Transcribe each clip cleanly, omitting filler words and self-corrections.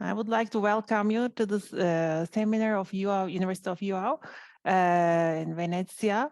I would like to welcome you to this seminar of University of UAU in Venezia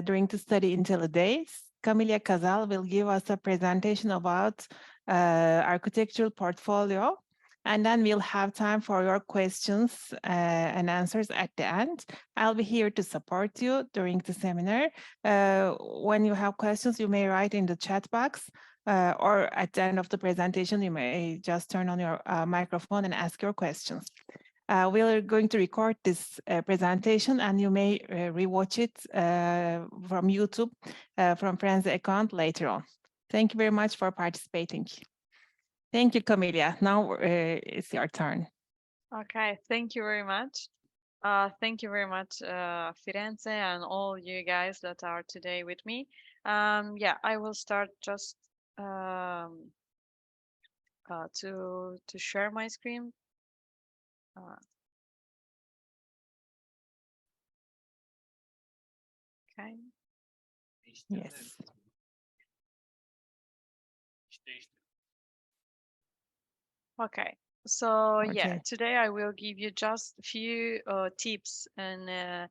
during the study days. Camilla Casal will give us a presentation about architectural portfolio, and then we'll have time for your questions and answers at the end. I'll be here to support you during the seminar. When you have questions, you may write in the chat box. Or at the end of the presentation, you may just turn on your microphone and ask your questions. We are going to record this presentation, and you may rewatch it from YouTube, from Firenze account later on. Thank you very much for participating. Thank you, Camilla. Now it's your turn. Okay, thank you very much. Thank you very much, Firenze, and all you guys that are today with me. Yeah, I will start just to share my screen. Okay. Yes. Okay. So Okay. yeah, today I will give you just a few tips and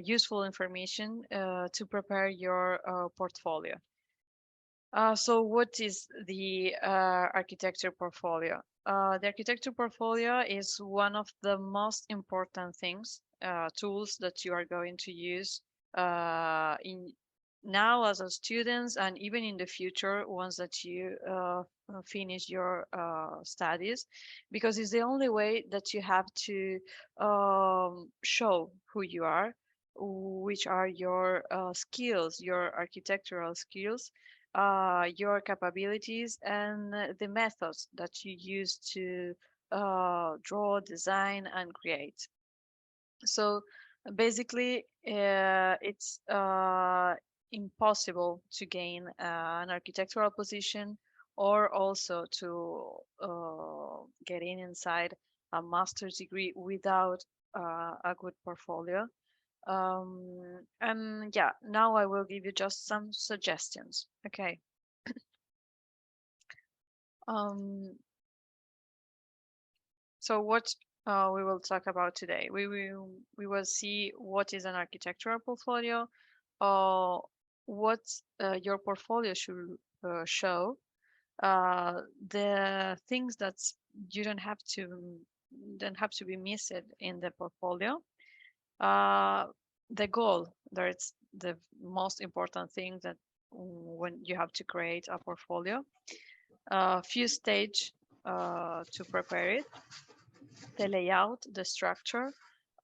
useful information to prepare your portfolio. So what is the architecture portfolio? The architecture portfolio is one of the most important things, tools that you are going to use in now as a students, and even in the future once that you finish your studies, because it's the only way that you have to show who you are, which are your skills, your architectural skills, your capabilities, and the methods that you use to draw, design, and create. So basically, it's impossible to gain an architectural position, or also to get inside a master's degree without a good portfolio. And yeah, now I will give you just some suggestions. Okay. So what we will talk about today, we will see what is an architectural portfolio, what your portfolio should show, the things that you don't have to be missed in the portfolio, the goal. That's the most important thing that when you have to create a portfolio. Few stage to prepare it, the layout, the structure,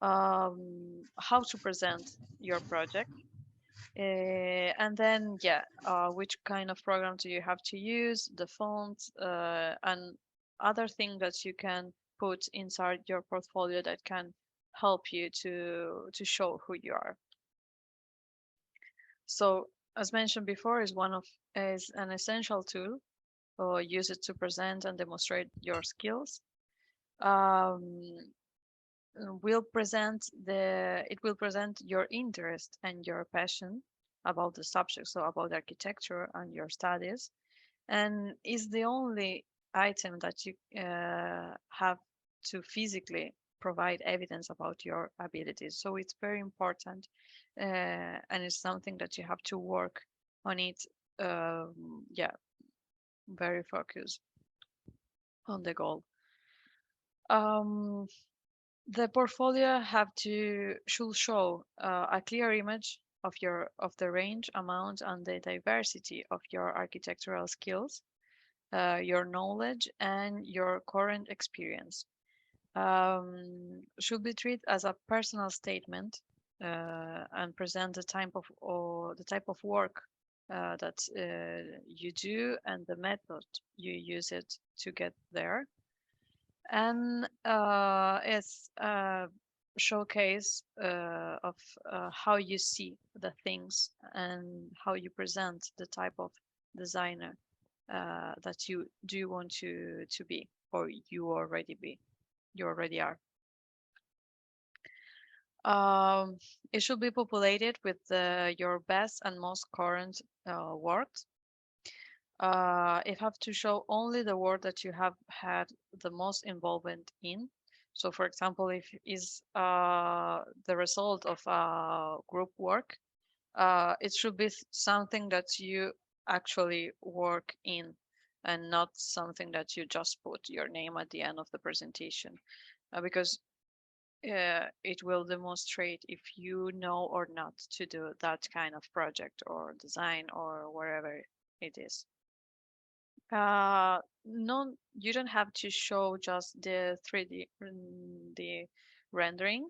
how to present your project, and then which kind of program do you have to use, the fonts, and other things that you can put inside your portfolio that can help you to show who you are. So as mentioned before, is an essential tool, or use it to present and demonstrate your skills. It will present your interest and your passion about the subject, so about architecture and your studies, and is the only item that you have to physically provide evidence about your abilities. So it's very important, and it's something that you have to work on it. Very focused on the goal. The portfolio should show a clear image of the range, amount, and the diversity of your architectural skills, your knowledge, and your current experience. Should be treated as a personal statement and present the type of work that you do and the method you use it to get there. And it's a showcase of how you see the things and how you present the type of designer that you do want to be, or you already are. It should be populated with your best and most current works. It have to show only the work that you have had the most involvement in. So, for example, if is the result of group work, it should be something that you actually work in, and not something that you just put your name at the end of the presentation, because it will demonstrate if you know or not to do that kind of project or design or wherever it is. No, you don't have to show just the 3D the rendering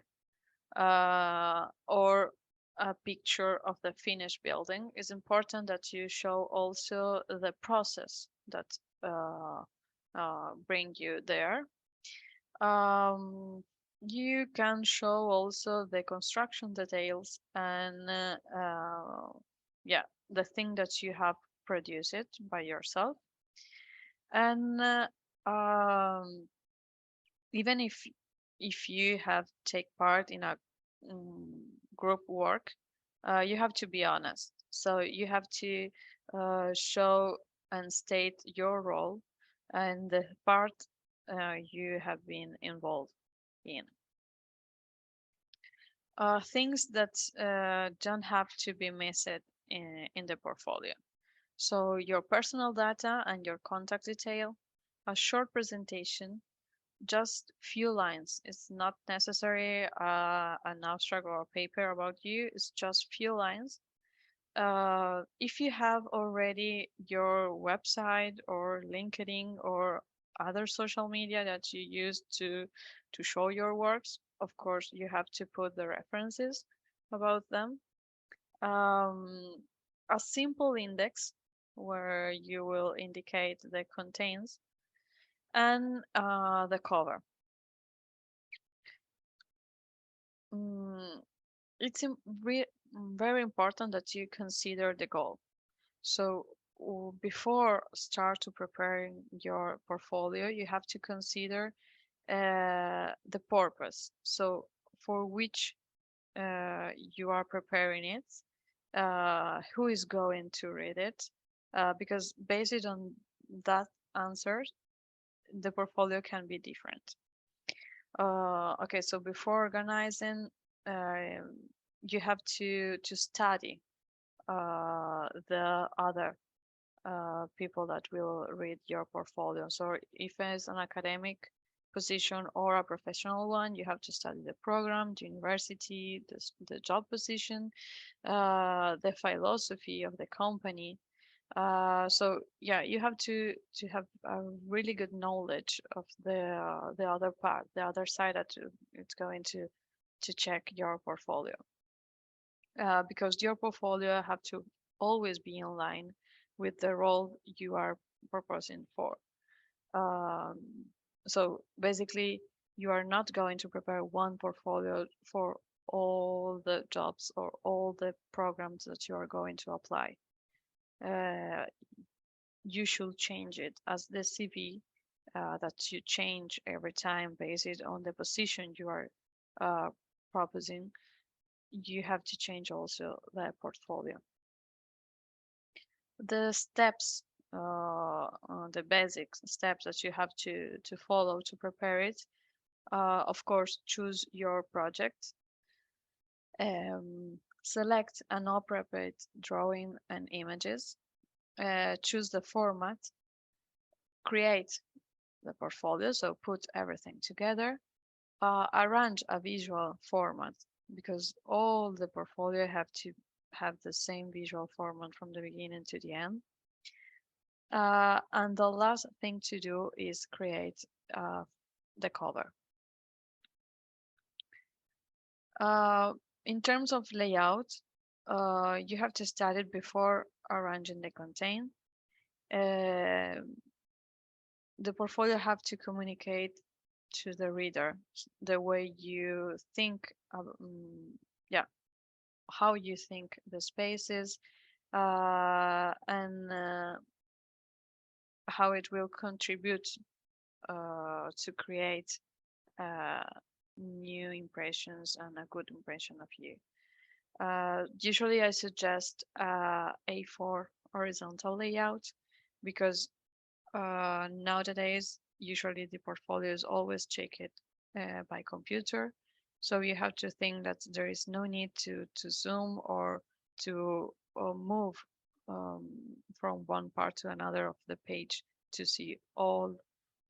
or a picture of the finished building. It's important that you show also the process that bring you there. You can show also the construction details and yeah, the thing that you have produced it by yourself. And even if you have take part in a group work, you have to be honest. So you have to show and state your role and the part you have been involved in. Things that don't have to be missed in the portfolio. So your personal data and your contact detail, a short presentation, just few lines. It's not necessary an abstract or a paper about you. It's just few lines. If you have already your website or LinkedIn or other social media that you use to show your works, of course you have to put the references about them. A simple index where you will indicate the contents, and the cover. It's very important that you consider the goal. So before start to preparing your portfolio, you have to consider the purpose. So for which you are preparing it, who is going to read it, because based on that answer, the portfolio can be different. Okay, so before organizing, you have to study the other people that will read your portfolio. So if it's an academic position or a professional one, you have to study the program, the university, the job position, the philosophy of the company. So yeah, you have to have a really good knowledge of the other part, the other side that it's going to check your portfolio, because your portfolio have to always be in line with the role you are proposing for. So basically, you are not going to prepare one portfolio for all the jobs or all the programs that you are going to apply. You should change it as the CV that you change every time based on the position you are proposing. You have to change also the portfolio. The steps, the basic steps that you have to follow to prepare it. Of course, choose your project. Select an appropriate drawing and images. Choose the format. Create the portfolio, so put everything together. Arrange a visual format, because all the portfolio have to have the same visual format from the beginning to the end. And the last thing to do is create the cover. In terms of layout, you have to study it before arranging the content. The portfolio have to communicate to the reader the way you think, how you think the spaces, and how it will contribute to create new impressions and a good impression of you. Usually I suggest A4 horizontal layout, because nowadays usually the portfolio is always checked by computer, so you have to think that there is no need to zoom or to move from one part to another of the page to see all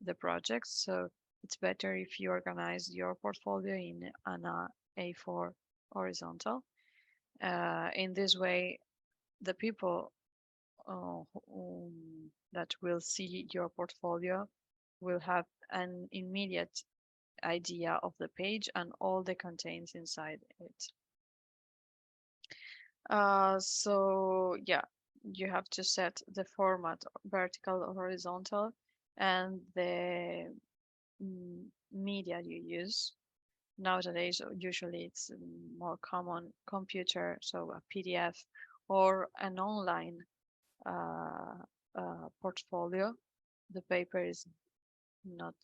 the projects. So it's better if you organize your portfolio in an A4 horizontal. In this way, the people that will see your portfolio will have an immediate idea of the page and all the contents inside it. So yeah, you have to set the format vertical or horizontal and the media you use. Nowadays, usually it's more common computer, so a PDF or an online portfolio. The paper is not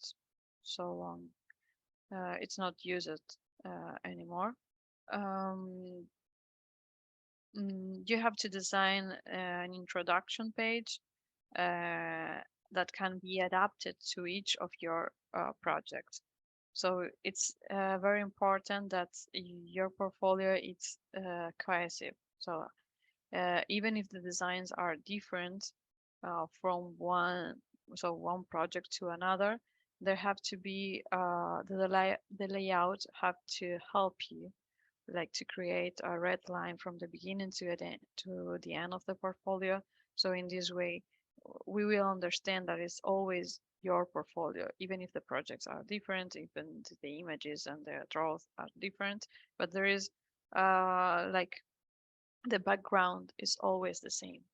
so long. It's not used anymore. You have to design an introduction page that can be adapted to each of your projects. So it's very important that your portfolio is cohesive. So even if the designs are different from one project to another, there have to be the layout have to help you, like to create a red line from the beginning to the end of the portfolio. So in this way, we will understand that it's always your portfolio, even if the projects are different, even the images and the draws are different, but there is like the background is always the same.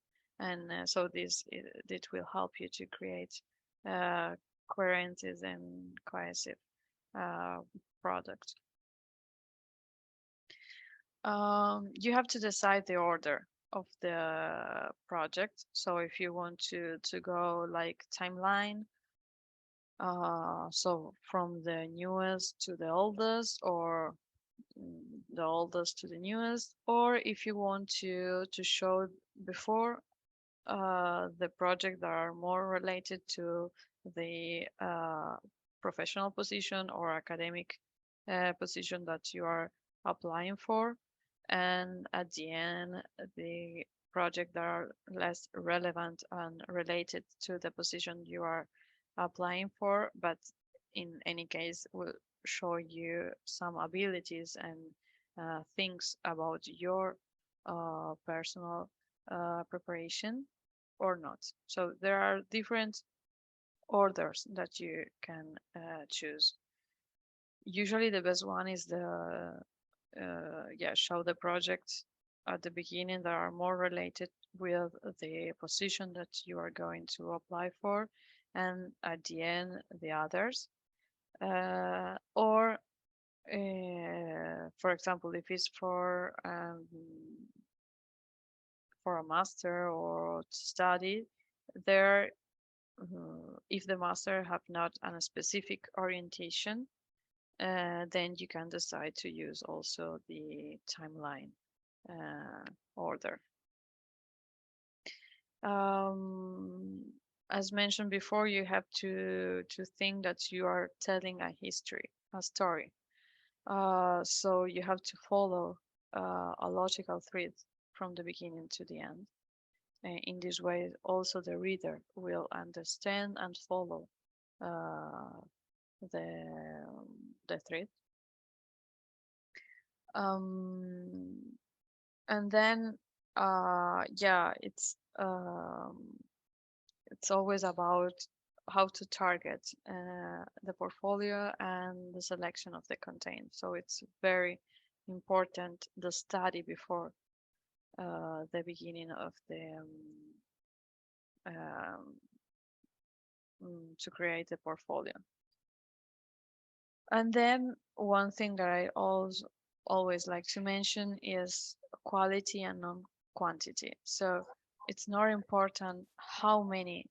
And so it will help you to create coherent and cohesive product. You have to decide the order of the project. So if you want to go like timeline, so from the newest to the oldest, or the oldest to the newest, or if you want to show before the project that are more related to the professional position or academic position that you are applying for, and at the end the project that are less relevant and related to the position you are applying for, but in any case will show you some abilities and things about your personal preparation or not. So there are different orders that you can choose. Usually the best one is the show the projects at the beginning that are more related with the position that you are going to apply for, and at the end the others. Or for example, if it's for a master or to study, there if the master have not a specific orientation, then you can decide to use also the timeline order. As mentioned before, you have to think that you are telling a story. So you have to follow a logical thread from the beginning to the end. In this way, also the reader will understand and follow the thread. And then, it's always about how to target the portfolio and the selection of the content. So it's very important the study before the beginning of the to create a portfolio. And then one thing that I always like to mention is quality and non-quantity. So it's not important how many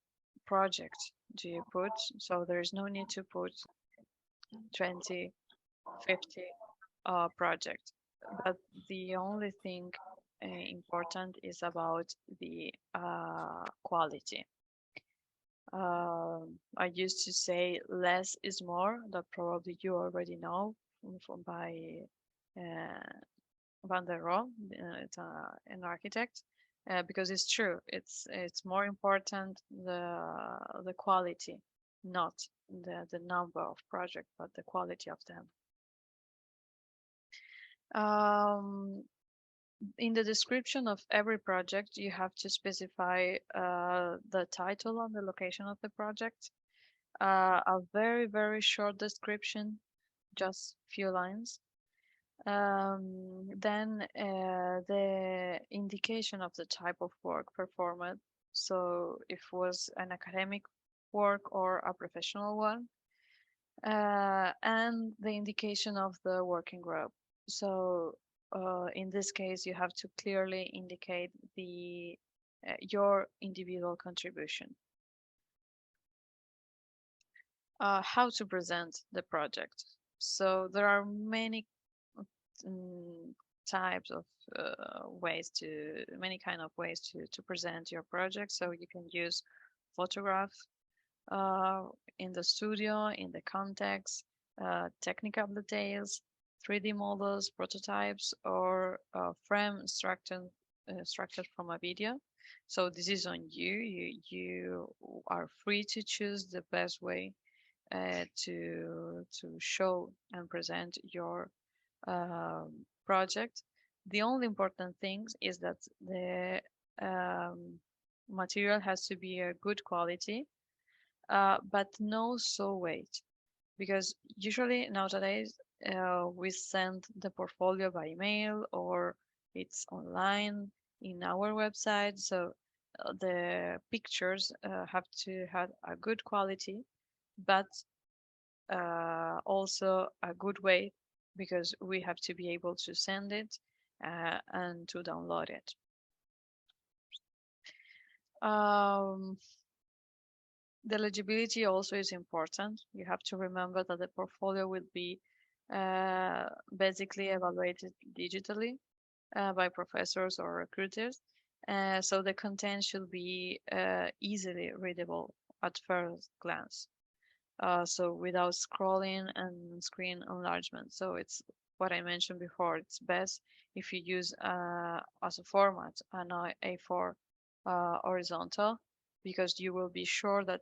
projects do you put. So there's no need to put 20, 50 projects. But the only thing important is about the quality. I used to say less is more, that probably you already know by Van der Rohe, it's an architect, because it's true. It's more important the quality, not the number of projects, but the quality of them. In the description of every project, you have to specify the title and the location of the project, a very short description, just few lines. Then the indication of the type of work performed. So if it was an academic work or a professional one, and the indication of the working group. So in this case, you have to clearly indicate your individual contribution. How to present the project. So there are many types of many kind of ways to present your project. So you can use photograph in the studio, in the context, technical details, 3D models, prototypes, or frame structured from a video. So this is on you. You are free to choose the best way to show and present your project. The only important thing is that the material has to be a good quality, but no so weight, because usually nowadays we send the portfolio by email or it's online in our website. So the pictures have to have a good quality, but also a good way, because we have to be able to send it and to download it. The legibility also is important. You have to remember that the portfolio will be basically evaluated digitally by professors or recruiters. So the content should be easily readable at first glance. So without scrolling and screen enlargement. So it's what I mentioned before. It's best if you use as a format an A4 horizontal, because you will be sure that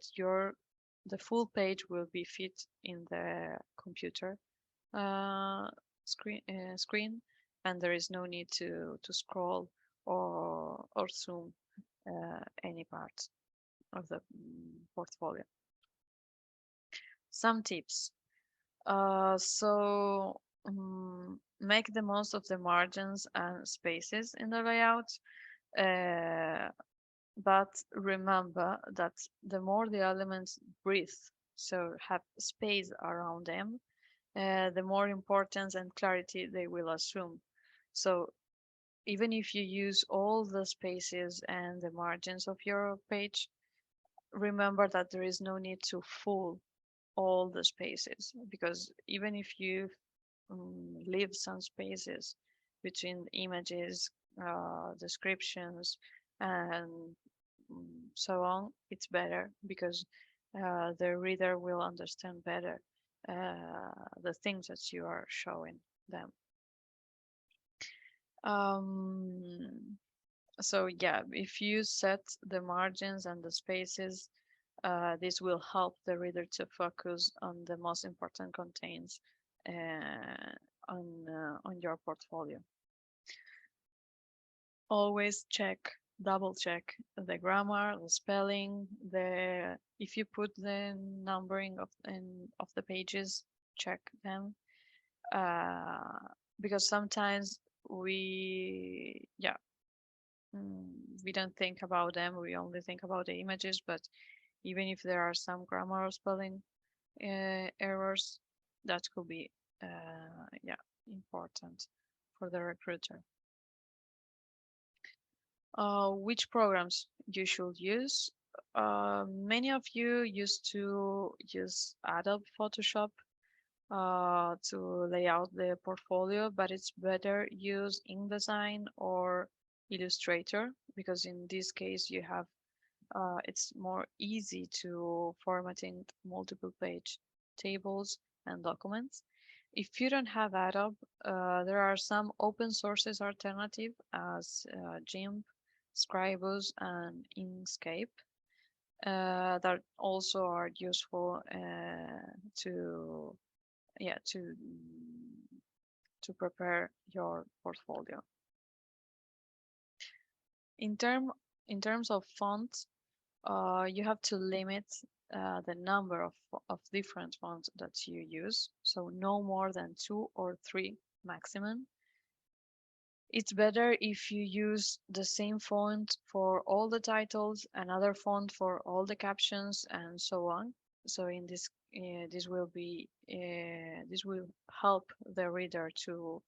the full page will be fit in the computer screen, and there is no need to scroll or zoom any part of the portfolio. Some tips. Make the most of the margins and spaces in the layout. But remember that the more the elements breathe, so have space around them, the more importance and clarity they will assume. So even if you use all the spaces and the margins of your page, remember that there is no need to fill all the spaces, because even if you leave some spaces between images, descriptions, and so on, it's better, because the reader will understand better the things that you are showing them. So yeah, if you set the margins and the spaces, this will help the reader to focus on the most important contents on your portfolio. Always double check the grammar, the spelling, if you put the numbering of the pages, check them, because sometimes we don't think about them. We only think about the images, but even if there are some grammar or spelling errors, that could be important for the recruiter. Which programs you should use? Many of you used to use Adobe Photoshop to lay out the portfolio, but it's better use InDesign or Illustrator, because in this case you have it's more easy to formatting multiple page tables and documents. If you don't have Adobe, there are some open sources alternative as GIMP, Scribus, and Inkscape that also are useful to prepare your portfolio. In terms of fonts, you have to limit the number of different fonts that you use, so no more than 2 or 3 maximum. It's better if you use the same font for all the titles, another font for all the captions, and so on. So in this this will help the reader to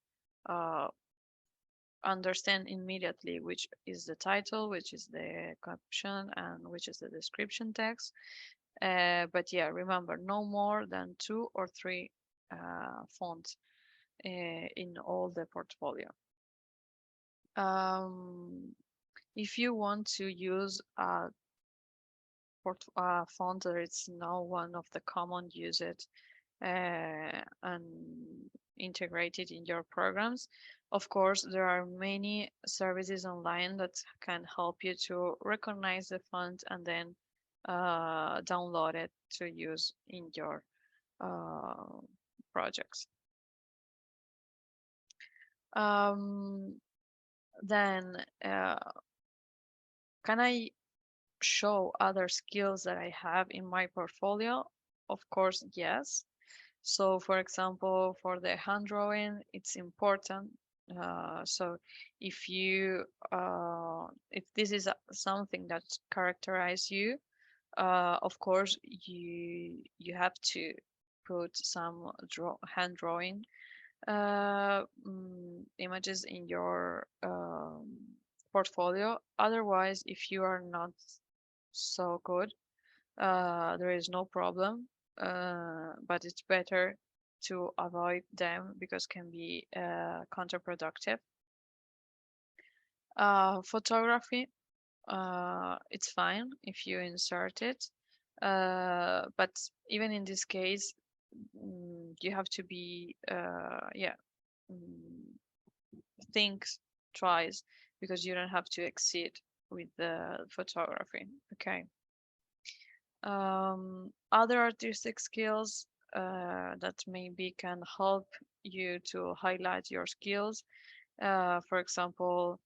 understand immediately which is the title, which is the caption, and which is the description text. But yeah, remember, no more than 2 or 3 fonts in all the portfolio. If you want to use a font that it's now one of the common used and integrated in your programs, of course, there are many services online that can help you to recognize the font and then download it to use in your projects. Then can I show other skills that I have in my portfolio? Of course, yes. So for example, for the hand drawing, it's important. So if this is something that characterizes you, of course, you have to put some hand drawing images in your portfolio. Otherwise, if you are not so good, there is no problem, but it's better to avoid them because can be counterproductive. Photography, it's fine if you insert it, but even in this case, you have to be think twice because you don't have to exceed with the photography. Okay. Other artistic skills that maybe can help you to highlight your skills. For example,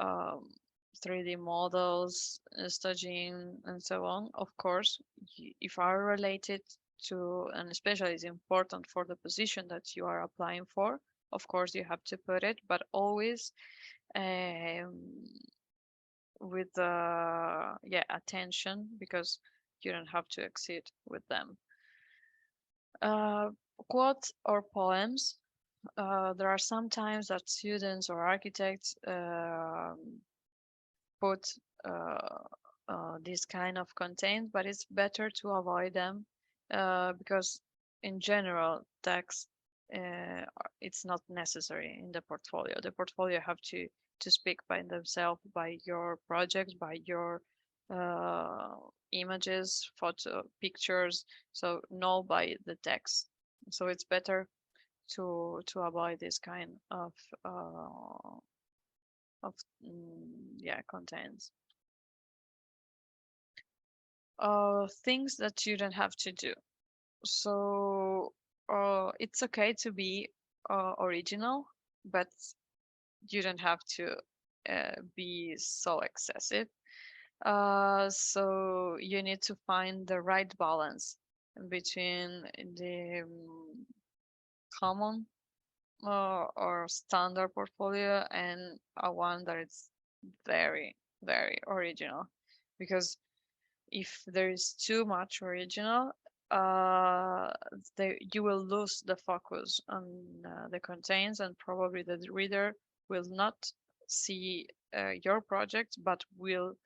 3D models, staging, and so on. Of course, if are related to, and especially is important for the position that you are applying for, of course you have to put it, but always with attention, because you don't have to exceed with them. Quotes or poems. There are some times that students or architects put this kind of content, but it's better to avoid them because in general text it's not necessary in the portfolio. The portfolio have to speak by themselves, by your projects, by your images, photo, pictures, so no by the text. So it's better to avoid this kind of contents. Things that you don't have to do. So it's okay to be original, but you don't have to be so excessive. So you need to find the right balance between the common or standard portfolio and a one that is very, very original. Because if there is too much original, you will lose the focus on the contents, and probably the reader will not see your project, but will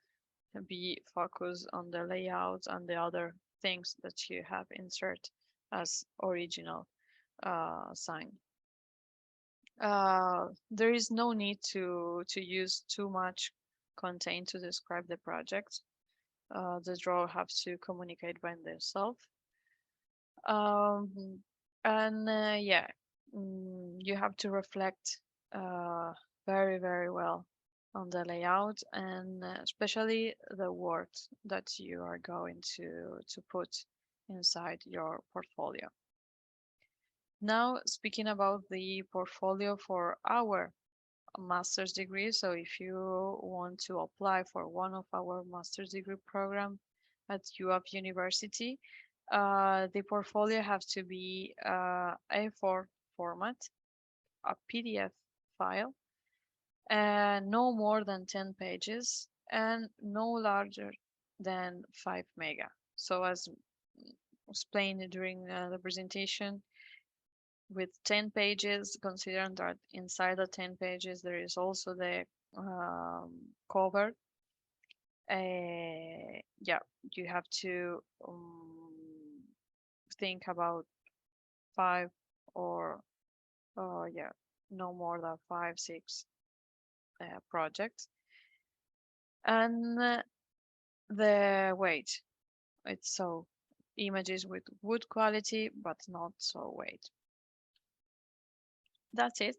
be focused on the layout and the other things that you have insert as original sign. There is no need to use too much content to describe the project. the drawer have to communicate by themselves. Yeah, you have to reflect very, very well on the layout and especially the words that you are going to put inside your portfolio. Now, speaking about the portfolio for our master's degree, so if you want to apply for one of our master's degree program at University, the portfolio has to be A4 format, a PDF file, and no more than 10 pages and no larger than 5 mega. So as explained during the presentation, with 10 pages, considering that inside the 10 pages there is also the cover. Yeah, you have to think about 5 or yeah, no more than 5, 6 projects. And the weight, it's so images with good quality but not so weight. That's it.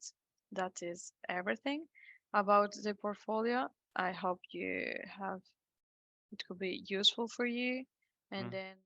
That is everything about the portfolio. I hope you have it could be useful for you. And then